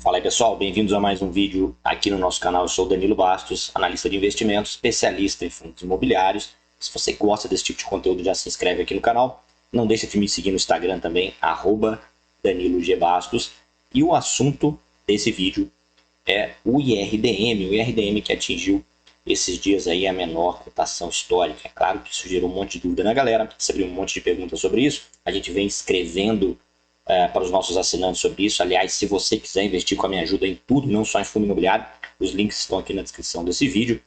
Fala aí pessoal, bem-vindos a mais um vídeo aqui no nosso canal. Eu sou o Danilo Bastos, analista de investimentos, especialista em fundos imobiliários. Se você gosta desse tipo de conteúdo, já se inscreve aqui no canal. Não deixa de me seguir no Instagram também, @DaniloGBastos. E o assunto desse vídeo é o IRDM que atingiu esses dias aí a menor cotação histórica. É claro que isso gerou um monte de dúvida na galera, recebi um monte de perguntas sobre isso. A gente vem escrevendo para os nossos assinantes sobre isso. Aliás, se você quiser investir com a minha ajuda em tudo, não só em fundo imobiliário, os links estão aqui na descrição desse vídeo.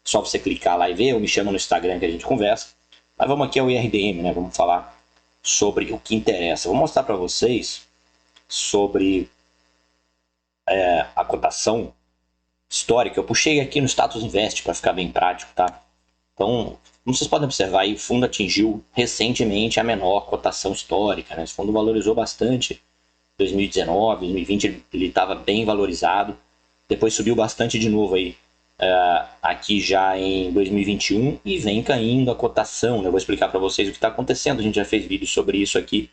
Só você clicar lá e ver, ou me chama no Instagram que a gente conversa. Mas vamos aqui ao IRDM, né? Vamos falar sobre o que interessa. Vou mostrar para vocês sobre a cotação histórica. Eu puxei aqui no Status Invest para ficar bem prático, tá? Então, como vocês podem observar aí, o fundo atingiu recentemente a menor cotação histórica, né? Esse fundo valorizou bastante em 2019, 2020 ele estava bem valorizado, depois subiu bastante de novo aí, aqui já em 2021 e vem caindo a cotação, né? Eu vou explicar para vocês o que está acontecendo, a gente já fez vídeo sobre isso aqui,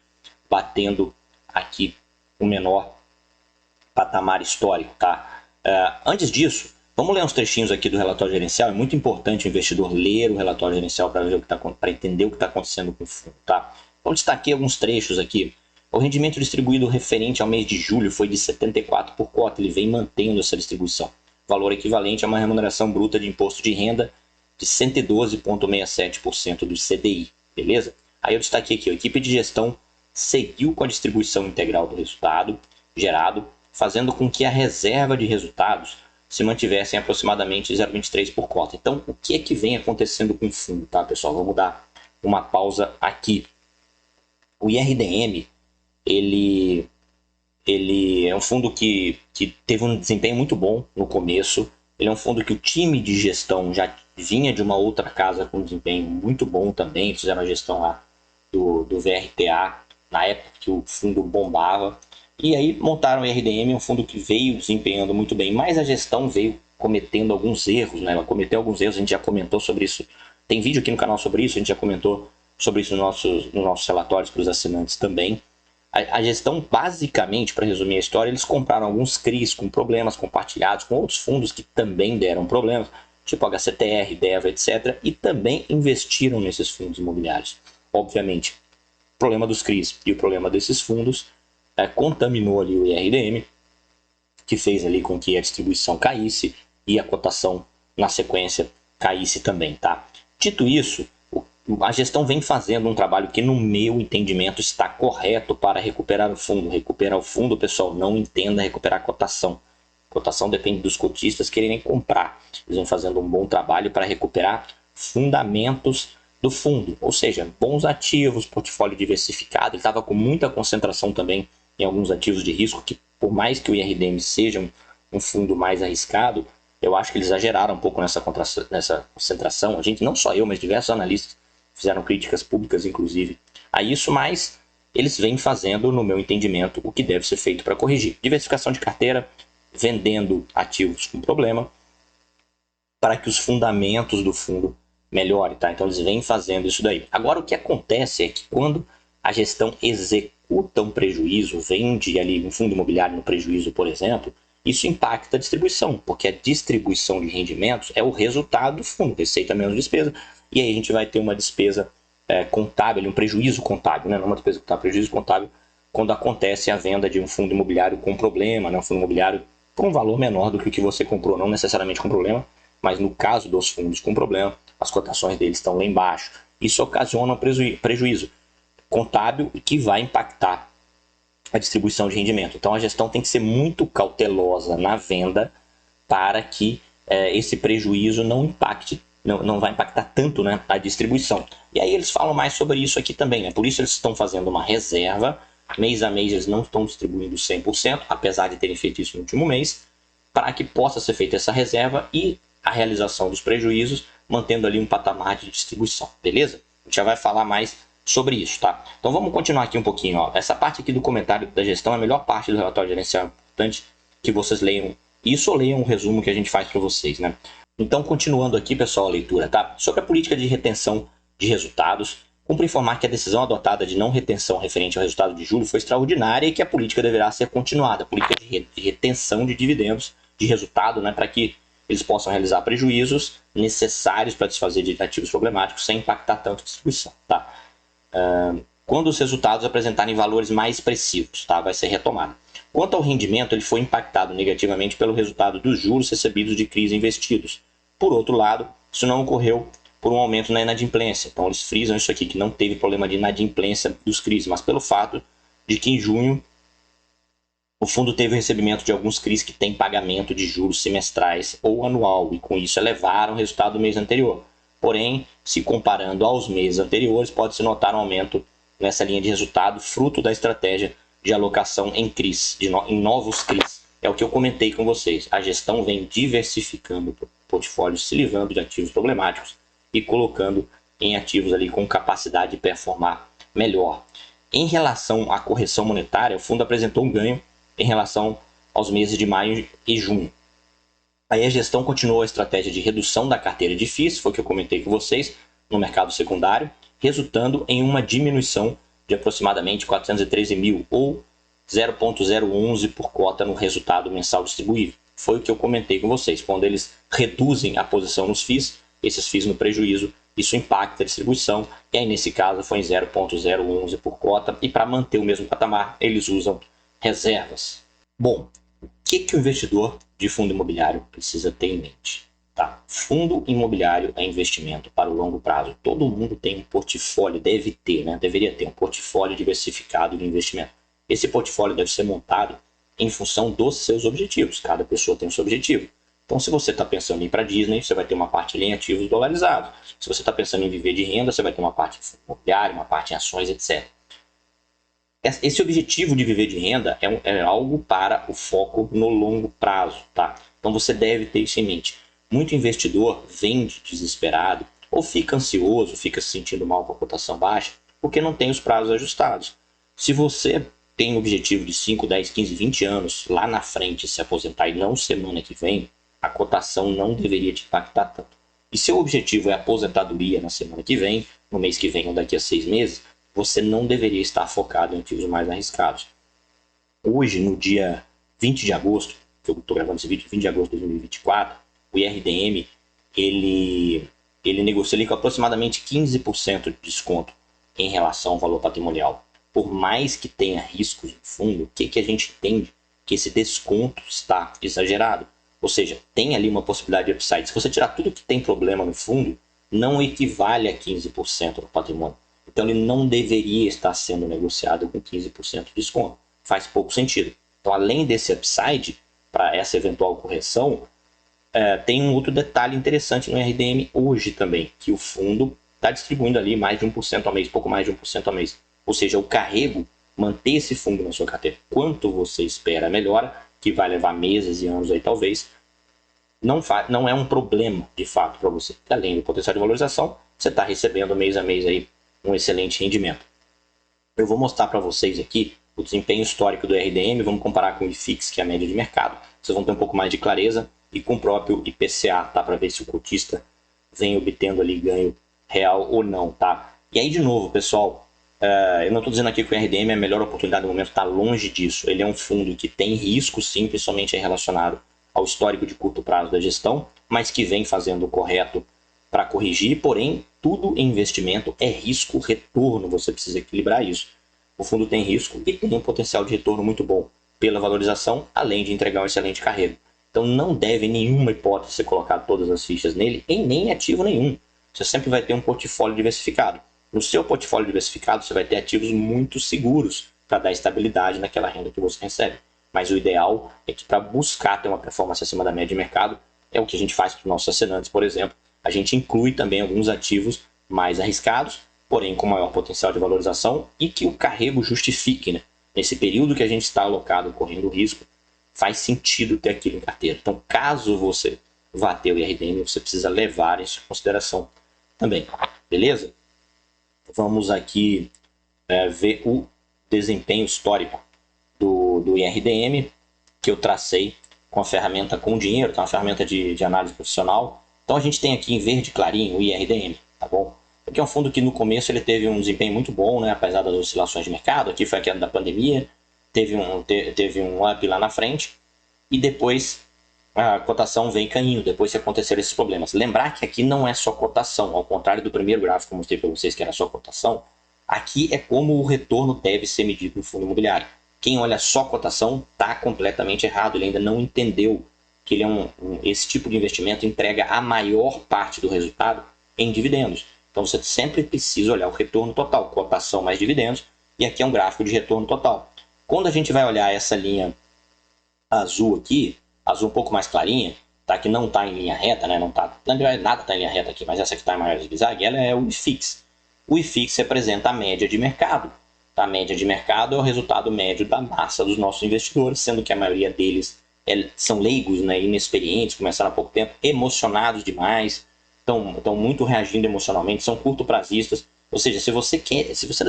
batendo aqui o menor patamar histórico, tá? Antes disso, vamos ler uns trechinhos aqui do relatório gerencial. É muito importante o investidor ler o relatório gerencial para entender o que está acontecendo com o fundo, tá? Então, destaquei alguns trechos aqui. O rendimento distribuído referente ao mês de julho foi de 74 por cota. Ele vem mantendo essa distribuição. Valor equivalente a uma remuneração bruta de imposto de renda de 112,67% do CDI, beleza? Aí eu destaquei aqui, a equipe de gestão seguiu com a distribuição integral do resultado gerado, fazendo com que a reserva de resultados se mantivesse em aproximadamente 0,23 por cota. Então, o que é que vem acontecendo com o fundo, tá, pessoal? Vamos dar uma pausa aqui. O IRDM, ele é um fundo que teve um desempenho muito bom no começo. Ele é um fundo que o time de gestão já vinha de uma outra casa com desempenho muito bom também. Fizeram a gestão lá do VRTA, na época que o fundo bombava. E aí montaram o IRDM, um fundo que veio desempenhando muito bem, mas a gestão veio cometendo alguns erros, né? Ela cometeu alguns erros, a gente já comentou sobre isso. Tem vídeo aqui no canal sobre isso, a gente já comentou sobre isso nos nossos relatórios para os assinantes também. A gestão, basicamente, para resumir a história, eles compraram alguns CRIs com problemas compartilhados com outros fundos que também deram problemas, tipo HCTR, DEVA, etc. E também investiram nesses fundos imobiliários. Obviamente, o problema dos CRIs e o problema desses fundos contaminou ali o IRDM, que fez ali com que a distribuição caísse e a cotação na sequência caísse também, tá? Dito isso, a gestão vem fazendo um trabalho que, no meu entendimento, está correto para recuperar o fundo. Recuperar o fundo, pessoal, não entenda recuperar a cotação. A cotação depende dos cotistas quererem comprar. Eles vêm fazendo um bom trabalho para recuperar fundamentos do fundo, ou seja, bons ativos, portfólio diversificado. Ele estava com muita concentração também em alguns ativos de risco, que por mais que o IRDM seja um fundo mais arriscado, eu acho que eles exageraram um pouco nessa concentração. A gente, não só eu, mas diversos analistas fizeram críticas públicas, inclusive, a isso, mas eles vêm fazendo, no meu entendimento, o que deve ser feito para corrigir. Diversificação de carteira, vendendo ativos com problema, para que os fundamentos do fundo melhorem, tá? Então eles vêm fazendo isso daí. Agora, o que acontece é que quando a gestão executa um prejuízo, vende ali um fundo imobiliário no prejuízo, por exemplo, isso impacta a distribuição, porque a distribuição de rendimentos é o resultado do fundo, receita menos despesa, e aí a gente vai ter uma despesa contábil, um prejuízo contábil, né? Não uma despesa contábil, prejuízo contábil, quando acontece a venda de um fundo imobiliário com problema, né? Um fundo imobiliário por um valor menor do que o que você comprou, não necessariamente com problema, mas no caso dos fundos com problema, as cotações deles estão lá embaixo. Isso ocasiona um prejuízo contábil que vai impactar a distribuição de rendimento. Então a gestão tem que ser muito cautelosa na venda para que esse prejuízo não impacte, não vai impactar tanto, né, a distribuição. E aí eles falam mais sobre isso aqui também, né? Por isso eles estão fazendo uma reserva, mês a mês eles não estão distribuindo 100%, apesar de terem feito isso no último mês, para que possa ser feita essa reserva e a realização dos prejuízos, mantendo ali um patamar de distribuição, beleza? A gente já vai falar mais sobre isso, tá? Então vamos continuar aqui um pouquinho, ó. Essa parte aqui do comentário da gestão é a melhor parte do relatório gerencial. É importante que vocês leiam isso ou leiam um resumo que a gente faz para vocês, né? Então, continuando aqui, pessoal, a leitura, tá? Sobre a política de retenção de resultados, Cumpre informar que a decisão adotada de não retenção referente ao resultado de julho foi extraordinária e que a política deverá ser continuada, a política de retenção de dividendos de resultado, né, para que eles possam realizar prejuízos necessários para desfazer de ativos problemáticos sem impactar tanto a distribuição. Tá? Quando os resultados apresentarem valores mais expressivos, tá? Vai ser retomado. Quanto ao rendimento, ele foi impactado negativamente pelo resultado dos juros recebidos de CRIs investidos. Por outro lado, isso não ocorreu por um aumento na inadimplência. Então eles frisam isso aqui, que não teve problema de inadimplência dos CRIs, mas pelo fato de que em junho o fundo teve o recebimento de alguns CRIs que têm pagamento de juros semestrais ou anual, e com isso elevaram o resultado do mês anterior. Porém, se comparando aos meses anteriores, pode-se notar um aumento nessa linha de resultado, fruto da estratégia de alocação em CRIs, em novos CRIs. É o que eu comentei com vocês. A gestão vem diversificando o portfólio, se livrando de ativos problemáticos e colocando em ativos ali com capacidade de performar melhor. Em relação à correção monetária, o fundo apresentou um ganho em relação aos meses de maio e junho. Aí a gestão continuou a estratégia de redução da carteira de FIIs, foi o que eu comentei com vocês, no mercado secundário, resultando em uma diminuição de aproximadamente 413 mil, ou 0,011 por cota no resultado mensal distribuível. Foi o que eu comentei com vocês. Quando eles reduzem a posição nos FIIs, esses FIIs no prejuízo, isso impacta a distribuição, e aí nesse caso foi em 0,011 por cota, e para manter o mesmo patamar, eles usam reservas. Bom, o que o investidor de fundo imobiliário precisa ter em mente? Tá? Fundo imobiliário é investimento para o longo prazo. Todo mundo tem um portfólio, deve ter, né? Deveria ter um portfólio diversificado de investimento. Esse portfólio deve ser montado em função dos seus objetivos. Cada pessoa tem o seu objetivo. Então, se você está pensando em ir para a Disney, você vai ter uma parte em ativos dolarizados. Se você está pensando em viver de renda, você vai ter uma parte em fundo imobiliário, uma parte em ações, etc. Esse objetivo de viver de renda é algo para o foco no longo prazo, tá? Então você deve ter isso em mente. Muito investidor vende desesperado ou fica ansioso, fica se sentindo mal com a cotação baixa, porque não tem os prazos ajustados. Se você tem um objetivo de 5, 10, 15, 20 anos lá na frente se aposentar e não semana que vem, a cotação não deveria te impactar tanto. E seu objetivo é aposentadoria na semana que vem, no mês que vem ou daqui a 6 meses, você não deveria estar focado em ativos mais arriscados. Hoje, no dia 20 de agosto, que eu estou gravando esse vídeo, 20 de agosto de 2024, o IRDM, ele negocia ali com aproximadamente 15% de desconto em relação ao valor patrimonial. Por mais que tenha riscos no fundo, o que a gente entende? Que esse desconto está exagerado. Ou seja, tem ali uma possibilidade de upside. Se você tirar tudo que tem problema no fundo, não equivale a 15% do patrimônio. Então ele não deveria estar sendo negociado com 15% de desconto. Faz pouco sentido. Então, além desse upside, para essa eventual correção, tem um outro detalhe interessante no RDM hoje também, que o fundo está distribuindo ali mais de 1% ao mês, pouco mais de 1% ao mês. Ou seja, o carrego, manter esse fundo na sua carteira, quanto você espera a melhora, que vai levar meses e anos aí talvez, não é um problema de fato para você. Além do potencial de valorização, você está recebendo mês a mês aí um excelente rendimento. Eu vou mostrar para vocês aqui o desempenho histórico do RDM, vamos comparar com o IFIX, que é a média de mercado. Vocês vão ter um pouco mais de clareza, e com o próprio IPCA, tá? Para ver se o cotista vem obtendo ali ganho real ou não, tá? E aí, de novo, pessoal, eu não estou dizendo aqui que o RDM é a melhor oportunidade do momento, está longe disso. Ele é um fundo que tem risco, sim, principalmente relacionado ao histórico de curto prazo da gestão, mas que vem fazendo o correto para corrigir, porém, tudo em investimento é risco-retorno, você precisa equilibrar isso. O fundo tem risco e tem um potencial de retorno muito bom pela valorização, além de entregar um excelente carrego. Então não deve em nenhuma hipótese ser colocar todas as fichas nele em nem ativo nenhum. Você sempre vai ter um portfólio diversificado. No seu portfólio diversificado, você vai ter ativos muito seguros para dar estabilidade naquela renda que você recebe. Mas o ideal é que para buscar ter uma performance acima da média de mercado, é o que a gente faz para os nossos assinantes, por exemplo. A gente inclui também alguns ativos mais arriscados, porém com maior potencial de valorização e que o carrego justifique, né? Nesse período que a gente está alocado correndo risco, faz sentido ter aquilo em carteira. Então, caso você vá ter o IRDM, você precisa levar isso em consideração também. Beleza? Vamos aqui ver o desempenho histórico do IRDM, que eu tracei com a ferramenta Com Dinheiro, que é uma ferramenta de análise profissional. Então a gente tem aqui em verde clarinho o IRDM, tá bom? porque é um fundo que no começo ele teve um desempenho muito bom, né, apesar das oscilações de mercado. Aqui foi a queda da pandemia, teve um up lá na frente, e depois a cotação vem caindo, depois que aconteceram esses problemas. Lembrar que aqui não é só cotação, ao contrário do primeiro gráfico que eu mostrei para vocês, que era só cotação, aqui é como o retorno deve ser medido no fundo imobiliário. Quem olha só cotação está completamente errado, ele ainda não entendeu que ele esse tipo de investimento entrega a maior parte do resultado em dividendos. Então você sempre precisa olhar o retorno total, cotação mais dividendos, e aqui é um gráfico de retorno total. Quando a gente vai olhar essa linha azul aqui, azul um pouco mais clarinha, tá? Que não está em linha reta, né? Não tá, na verdade nada está em linha reta aqui, mas essa que está em maior zigue-zague, ela é o IFIX. O IFIX representa a média de mercado. A média de mercado é o resultado médio da massa dos nossos investidores, sendo que a maioria deles são leigos, né? Inexperientes, começaram há pouco tempo, emocionados demais, estão muito reagindo emocionalmente, são curto-prazistas. Ou seja, se você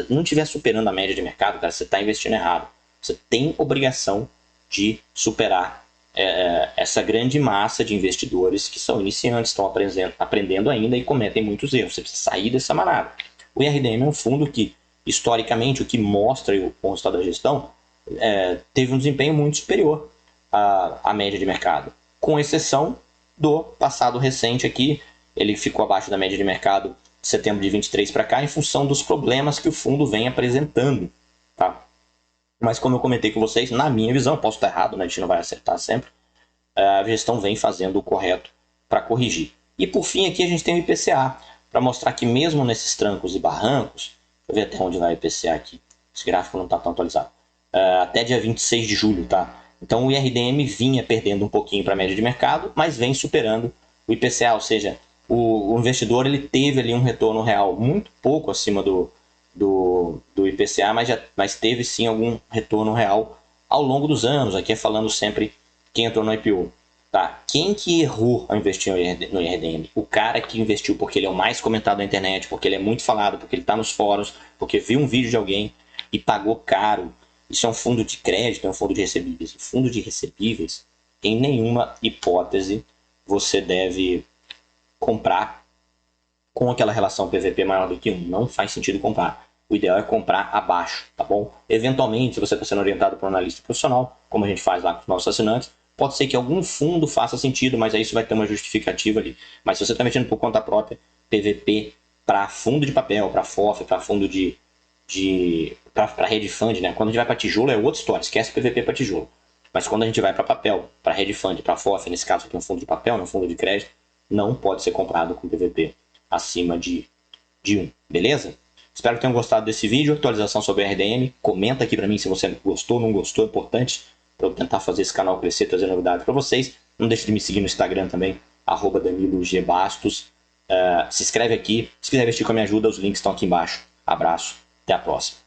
não estiver superando a média de mercado, cara, você está investindo errado. Você tem obrigação de superar essa grande massa de investidores que são iniciantes, estão aprendendo ainda e cometem muitos erros. Você precisa sair dessa manada. O IRDM é um fundo que, historicamente, o que mostra o resultado da gestão, teve um desempenho muito superior à média de mercado, com exceção do passado recente aqui. Ele ficou abaixo da média de mercado de setembro de 23 para cá, em função dos problemas que o fundo vem apresentando, tá? Mas como eu comentei com vocês, na minha visão, posso estar errado, né? A gente não vai acertar sempre, a gestão vem fazendo o correto para corrigir. E por fim aqui a gente tem o IPCA, para mostrar que mesmo nesses trancos e barrancos, deixa eu ver até onde vai o IPCA aqui, esse gráfico não está tão atualizado, até dia 26 de julho, tá? Então o IRDM vinha perdendo um pouquinho para a média de mercado, mas vem superando o IPCA, ou seja, o investidor ele teve ali um retorno real muito pouco acima do IPCA, mas teve sim algum retorno real ao longo dos anos. Aqui é falando sempre quem entrou no IPO. Tá? Quem que errou ao investir no IRDM? O cara que investiu porque ele é o mais comentado na internet, porque ele é muito falado, porque ele está nos fóruns, porque viu um vídeo de alguém e pagou caro. Isso é um fundo de crédito, é um fundo de recebíveis. E fundo de recebíveis, em nenhuma hipótese você deve comprar com aquela relação PVP maior do que 1. Não faz sentido comprar. O ideal é comprar abaixo, tá bom? Eventualmente, se você está sendo orientado por um analista profissional, como a gente faz lá com os nossos assinantes, pode ser que algum fundo faça sentido, mas aí isso vai ter uma justificativa ali. Mas se você está mexendo por conta própria, PVP para fundo de papel, para FOF, para fundo para hedge fund, né? Quando a gente vai para tijolo é outra história, esquece PVP para tijolo. Mas quando a gente vai para papel, para hedge fund, para FOF, nesse caso aqui um fundo de papel, um fundo de crédito, não pode ser comprado com PVP acima de 1, beleza? Espero que tenham gostado desse vídeo, atualização sobre a RDM. Comenta aqui para mim se você gostou ou não gostou, é importante para eu tentar fazer esse canal crescer, trazer novidades para vocês. Não deixe de me seguir no Instagram também, @DaniloGBastos. Se inscreve aqui, se quiser investir com a minha ajuda, os links estão aqui embaixo. Abraço, até a próxima.